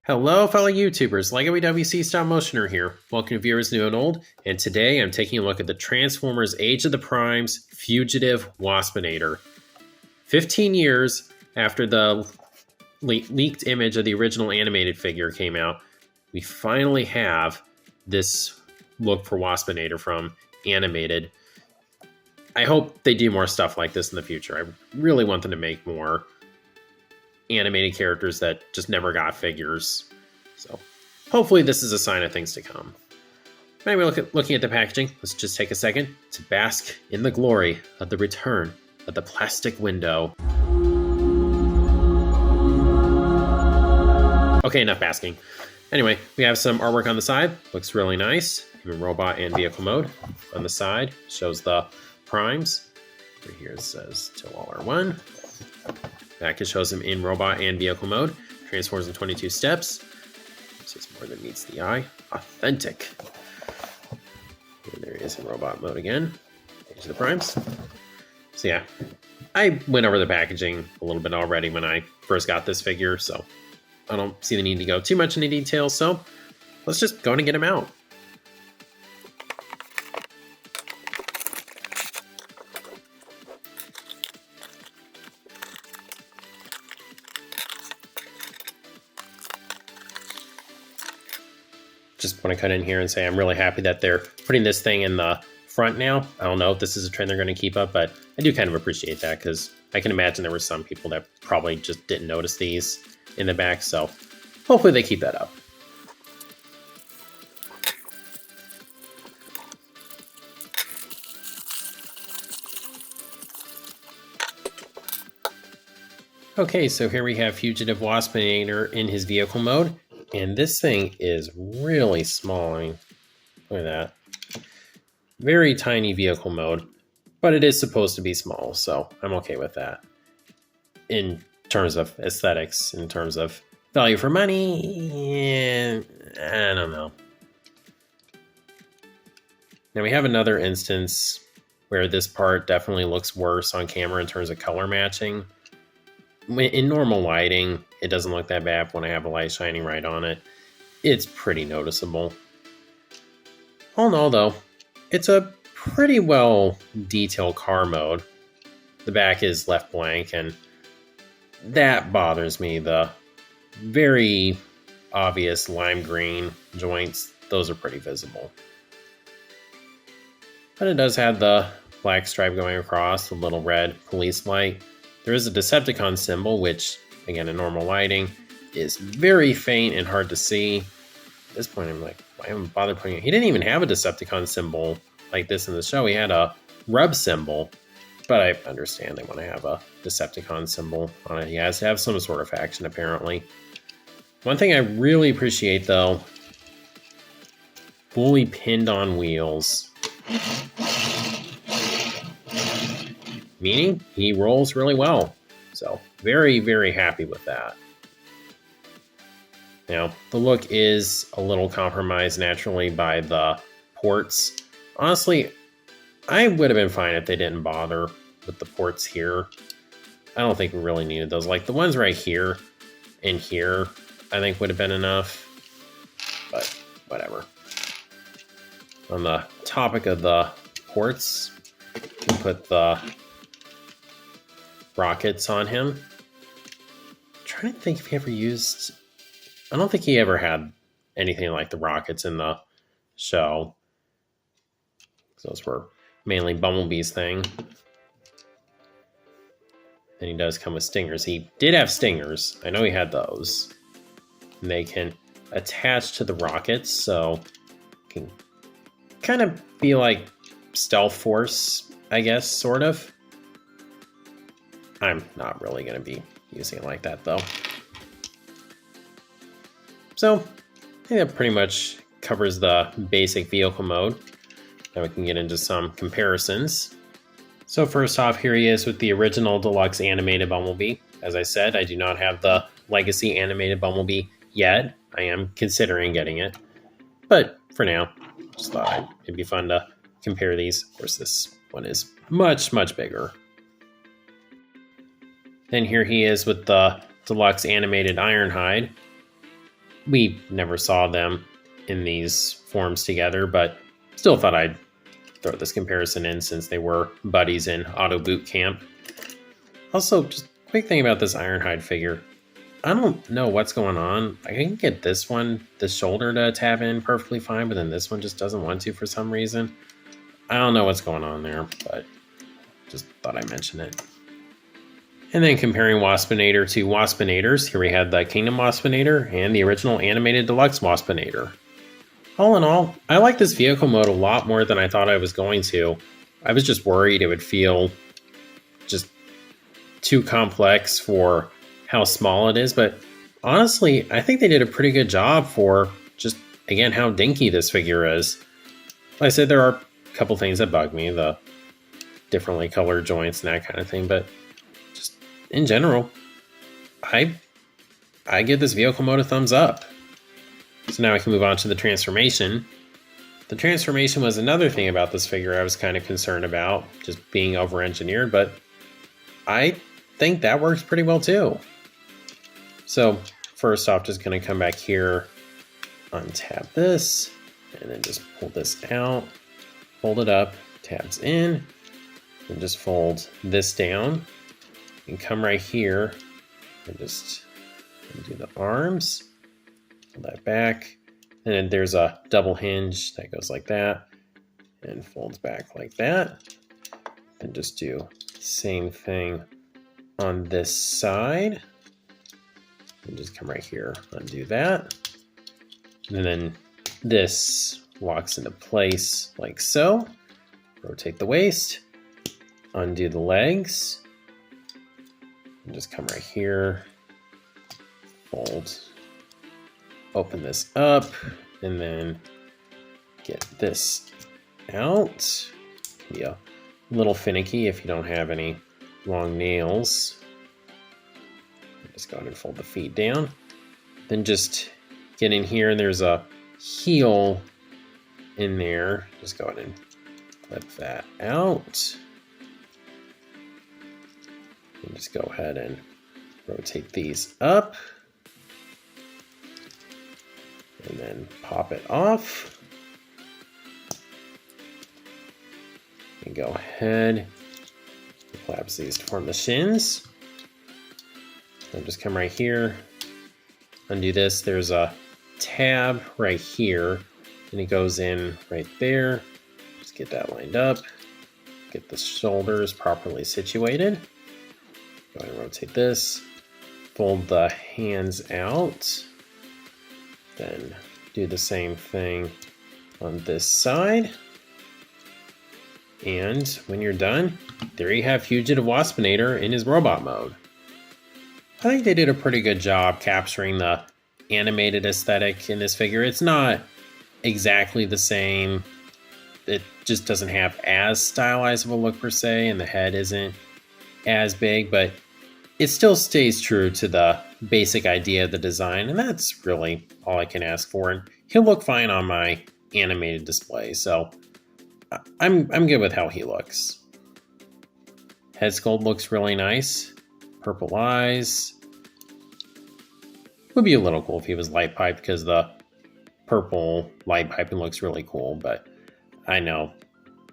Hello, fellow YouTubers. Lego WC Stop Motioner here. Welcome to viewers new and old. And today I'm taking a look at the Transformers Age of the Primes Fugitive Waspinator. 15 years after the leaked image of the original animated figure came out, we finally have this look for Waspinator from animated. I hope they do more stuff like this in the future. I really want them to make more animated characters that just never got figures. So hopefully this is a sign of things to come. Anyway, looking at the packaging, let's just take a second to bask in the glory of the return of the plastic window. Okay, enough basking. Anyway, we have some artwork on the side. Looks really nice. In robot and vehicle mode. On the side, shows the primes. Right here it says till all are one. Back it shows him in robot and vehicle mode. Transforms in 22 steps. This is more than meets the eye. Authentic. And there he is in robot mode again. Age of the Primes. So yeah, I went over the packaging a little bit already when I first got this figure, so I don't see the need to go too much into detail, so let's just go and get him out. Just want to cut in here and say I'm really happy that they're putting this thing in the front now. I don't know if this is a trend they're going to keep up, but I do kind of appreciate that because I can imagine there were some people that probably just didn't notice these in the back, so hopefully they keep that up. Okay, so here we have Fugitive Waspinator in his vehicle mode. And this thing is really small. I mean, look at that. Very tiny vehicle mode, but it is supposed to be small, so I'm okay with that. In terms of aesthetics, in terms of value for money, I don't know. Now we have another instance where this part definitely looks worse on camera in terms of color matching. In normal lighting, it doesn't look that bad. When I have a light shining right on it, it's pretty noticeable. All in all, though, it's a pretty well detailed car mode. The back is left blank, and that bothers me. The very obvious lime green joints, those are pretty visible. But it does have the black stripe going across, the little red police light. There is a Decepticon symbol, which, again, in normal lighting, is very faint and hard to see. At this point, I'm like, why haven't I bothered putting it? He didn't even have a Decepticon symbol like this in the show. He had a rub symbol, but I understand they want to have a Decepticon symbol on it. He has to have some sort of action, apparently. One thing I really appreciate, though, fully pinned on wheels. Meaning he rolls really well. So very, very happy with that. Now, the look is a little compromised naturally by the ports. Honestly, I would have been fine if they didn't bother with the ports here. I don't think we really needed those. Like the ones right here and here, I think would have been enough. But whatever. On the topic of the ports, we put the rockets on him. I'm trying to think if he ever used... I don't think he ever had anything like the rockets in the show. Those were mainly Bumblebee's thing. And he does come with stingers. He did have stingers. I know he had those. And they can attach to the rockets, so can kind of be like Stealth Force, I guess, sort of. I'm not really going to be using it like that, though. So, I think that pretty much covers the basic vehicle mode. Now we can get into some comparisons. So first off, here he is with the original Deluxe animated Bumblebee. As I said, I do not have the Legacy animated Bumblebee yet. I am considering getting it. But for now, just thought it'd be fun to compare these. Of course, this one is much, much bigger. Then here he is with the Deluxe animated Ironhide. we never saw them in these forms together, but still thought I'd throw this comparison in since they were buddies in Auto Boot Camp. Also, just quick thing about this Ironhide figure. I don't know what's going on. I can get this one, the shoulder to tab in perfectly fine, but then this one just doesn't want to for some reason. I don't know what's going on there, but just thought I'd mention it. And then comparing Waspinator to Waspinators, here we had the Kingdom Waspinator and the original animated Deluxe Waspinator. All in all, I like this vehicle mode a lot more than I thought I was going to. I was just worried it would feel just too complex for how small it is, but honestly, I think they did a pretty good job for just, again, how dinky this figure is. Like I said, there are a couple things that bug me, the differently colored joints and that kind of thing, but just in general, I give this vehicle mode a thumbs up. So now I can move on to the transformation. The transformation was another thing about this figure I was kind of concerned about, just being over-engineered, but I think that works pretty well too. So first off, just going to come back here, untap this, and then just pull this out, fold it up, tabs in, and just fold this down, and come right here, and just do the arms, pull that back, and then there's a double hinge that goes like that, and folds back like that, and just do the same thing on this side. And just come right here, undo that. And then this locks into place like so. Rotate the waist, undo the legs, and just come right here, fold, open this up, and then get this out. Can be a little finicky if you don't have any long nails. Just go ahead and fold the feet down. Then just get in here, and there's a heel in there. Just go ahead and flip that out. And just go ahead and rotate these up. And then pop it off. And go ahead, collapse these to form the shins. And just come right here, undo this. There's a tab right here, and it goes in right there. Just get that lined up. Get the shoulders properly situated. Go ahead and rotate this. Fold the hands out. Then do the same thing on this side. And when you're done, there you have Fugitive Waspinator in his robot mode. I think they did a pretty good job capturing the animated aesthetic in this figure. It's not exactly the same. It just doesn't have as stylized of a look per se, and the head isn't as big, but it still stays true to the basic idea of the design, and that's really all I can ask for. And he'll look fine on my animated display, so I'm good with how he looks. Head sculpt looks really nice. Purple eyes. Would be a little cool if he was light piped, because the purple light piping looks really cool, but I know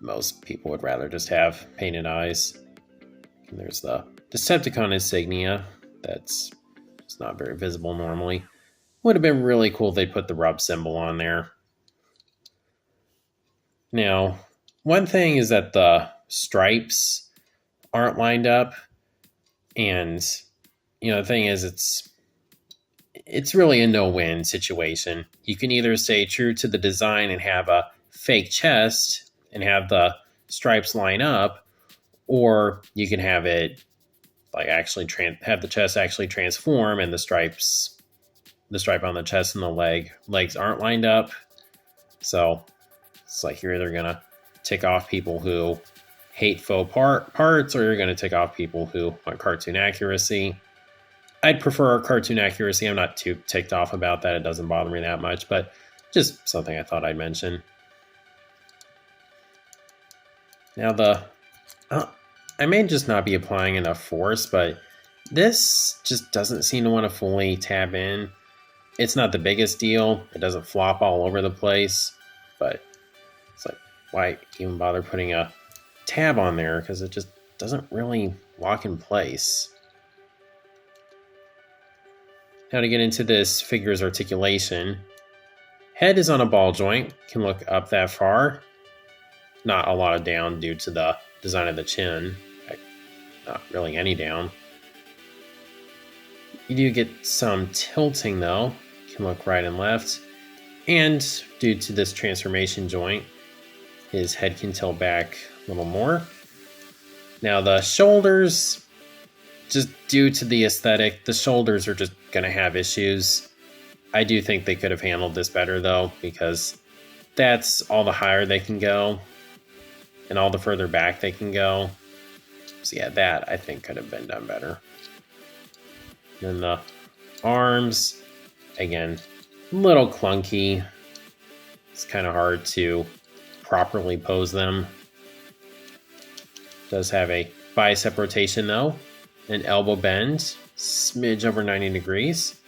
most people would rather just have painted eyes. And there's the Decepticon insignia that's just not very visible normally. Would have been really cool if they put the rub symbol on there. Now, one thing is that the stripes aren't lined up. And, you know, the thing is, it's really a no-win situation. You can either stay true to the design and have a fake chest and have the stripes line up, or you can have it like actually have the chest actually transform, and the stripe on the chest and the legs aren't lined up. So it's like you're either gonna tick off people who hate faux parts, or you're going to tick off people who want cartoon accuracy. I'd prefer cartoon accuracy. I'm not too ticked off about that. It doesn't bother me that much, but just something I thought I'd mention. Now I may just not be applying enough force, but this just doesn't seem to want to fully tab in. It's not the biggest deal. It doesn't flop all over the place, but it's like, why even bother putting a tab on there? Because it just doesn't really lock in place. Now to get into this figure's articulation, head is on a ball joint, can look up that far. Not a lot of down due to the design of the chin. Not really any down. You do get some tilting though, can look right and left. And due to this transformation joint, his head can tilt back a little more. Now the shoulders, just due to the aesthetic, the shoulders are just going to have issues. I do think they could have handled this better though, because that's all the higher they can go and all the further back they can go. So yeah, that I think could have been done better. Then the arms, again, a little clunky. It's kind of hard to properly pose them. Does have a bicep rotation though, an elbow bend, smidge over 90 degrees.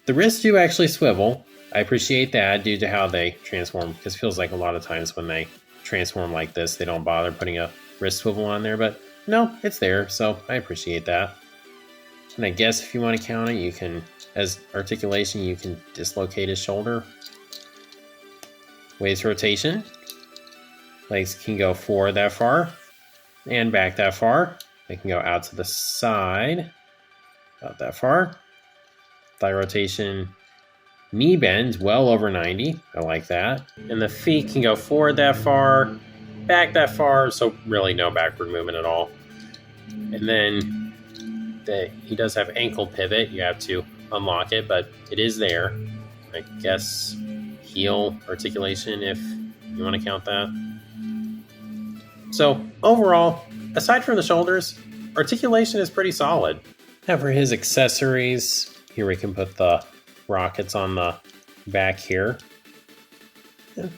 The wrists do actually swivel. I appreciate that due to how they transform, because it feels like a lot of times when they transform like this, they don't bother putting a wrist swivel on there, but no, it's there, so I appreciate that. And I guess if you want to count it, you can, as articulation, you can dislocate his shoulder. Waist rotation. Legs can go forward that far and back that far. They can go out to the side, about that far. Thigh rotation, knee bend, well over 90. I like that. And the feet can go forward that far, back that far, so really no backward movement at all. And then he does have ankle pivot. You have to unlock it, but it is there. I guess heel articulation, if you want to count that. So overall, aside from the shoulders, articulation is pretty solid. Now for his accessories, here we can put the rockets on the back here. It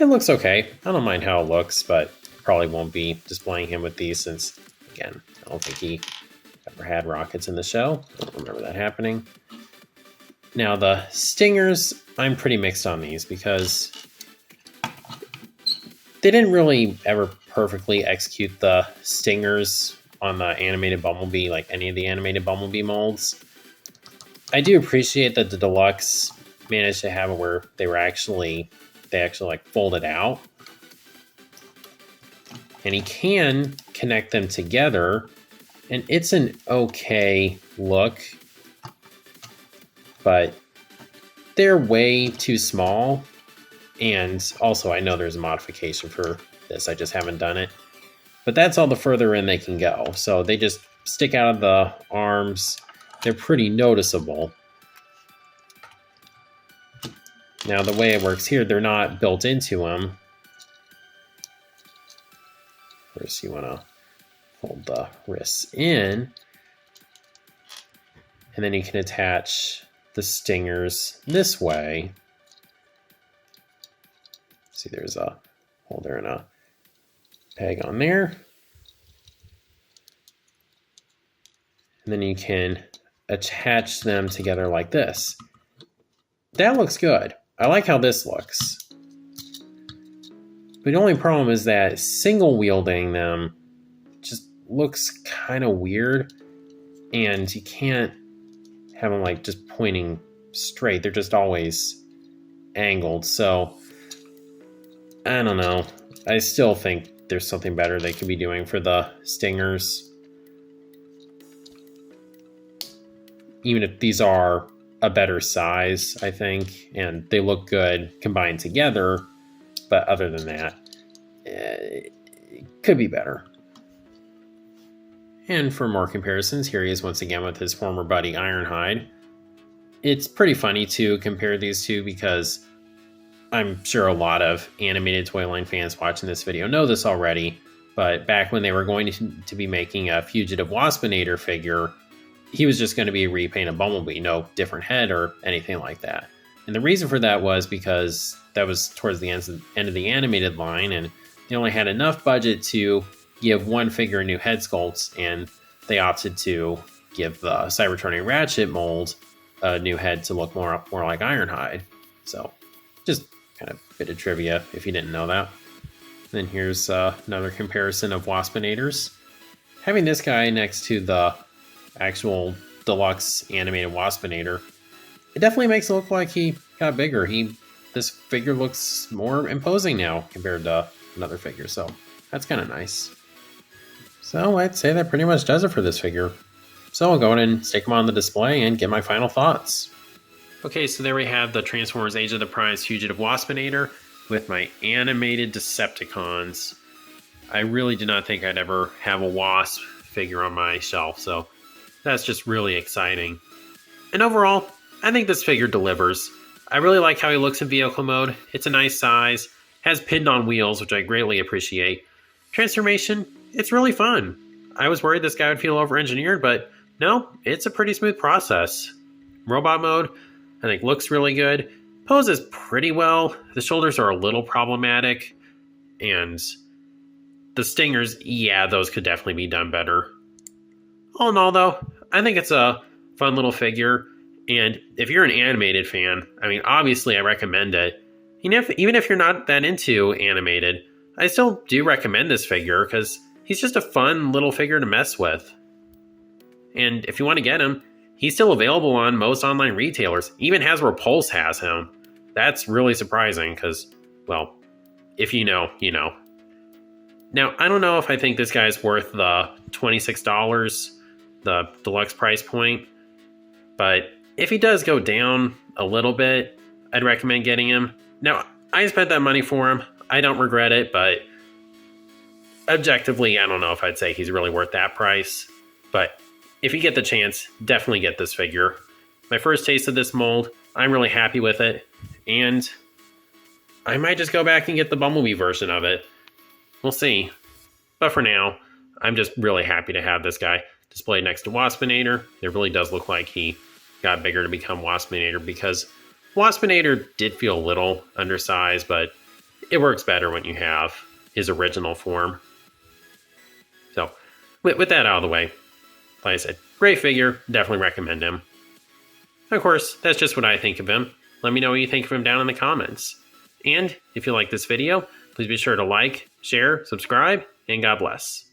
looks okay. I don't mind how it looks, but probably won't be displaying him with these since, again, I don't think he ever had rockets in the show. I don't remember that happening. Now the stingers, I'm pretty mixed on these because they didn't really ever perfectly execute the stingers on the animated Bumblebee, like any of the animated Bumblebee molds. I do appreciate that the Deluxe managed to have it where they actually like folded out. And he can connect them together, and it's an okay look, but they're way too small. And also I know there's a modification for this, I just haven't done it. But that's all the further in they can go. So they just stick out of the arms. They're pretty noticeable. Now the way it works here, they're not built into them. First you want to fold the wrists in. And then you can attach the stingers this way. See, there's a holder and a peg on there. And then you can attach them together like this. That looks good. I like how this looks. But the only problem is that single wielding them just looks kind of weird. And you can't have them like just pointing straight. They're just always angled. So I don't know. I still think there's something better they could be doing for the stingers. Even if these are a better size, I think, and they look good combined together. But other than that, it could be better. And for more comparisons, here he is once again with his former buddy Ironhide. It's pretty funny to compare these two because I'm sure a lot of animated toy line fans watching this video know this already, but back when they were going to be making a Fugitive Waspinator figure, he was just going to be a repaint of Bumblebee, no different head or anything like that. And the reason for that was because that was towards the end of the animated line, and they only had enough budget to give one figure a new head sculpt, and they opted to give the Cybertronic Ratchet mold a new head to look more like Ironhide. So just kind of a bit of trivia if you didn't know that. Then here's another comparison of Waspinators. Having this guy next to the actual deluxe animated Waspinator, it definitely makes it look like he got bigger. This figure looks more imposing now compared to another figure, so that's kind of nice. So I'd say that pretty much does it for this figure. So I'll go ahead and stick them on the display and get my final thoughts. Okay, so there we have the Transformers Age of the Primes Fugitive Waspinator with my animated Decepticons. I really did not think I'd ever have a Wasp figure on my shelf, so that's just really exciting. And overall, I think this figure delivers. I really like how he looks in vehicle mode. It's a nice size, has pinned on wheels, which I greatly appreciate. Transformation, it's really fun. I was worried this guy would feel over-engineered, but no, it's a pretty smooth process. Robot mode, I think looks really good. Poses pretty well. The shoulders are a little problematic, and the stingers, yeah, those could definitely be done better. All in all, though, I think it's a fun little figure, and if you're an animated fan, I mean, obviously I recommend it. Even if you're not that into animated, I still do recommend this figure because he's just a fun little figure to mess with. And if you want to get him, he's still available on most online retailers. Even Hasbro Pulse has him. That's really surprising because, well, if you know, you know. Now, I don't know if I think this guy's worth the $26, the deluxe price point, but if he does go down a little bit, I'd recommend getting him. Now, I spent that money for him. I don't regret it, but objectively, I don't know if I'd say he's really worth that price. But if you get the chance, definitely get this figure. My first taste of this mold, I'm really happy with it, and I might just go back and get the Bumblebee version of it. We'll see. But for now, I'm just really happy to have this guy displayed next to Waspinator. It really does look like he got bigger to become Waspinator because Waspinator did feel a little undersized, but it works better when you have his original form. So, with that out of the way, like I said, great figure, definitely recommend him. Of course, that's just what I think of him. Let me know what you think of him down in the comments. And if you like this video, please be sure to like, share, subscribe, and God bless.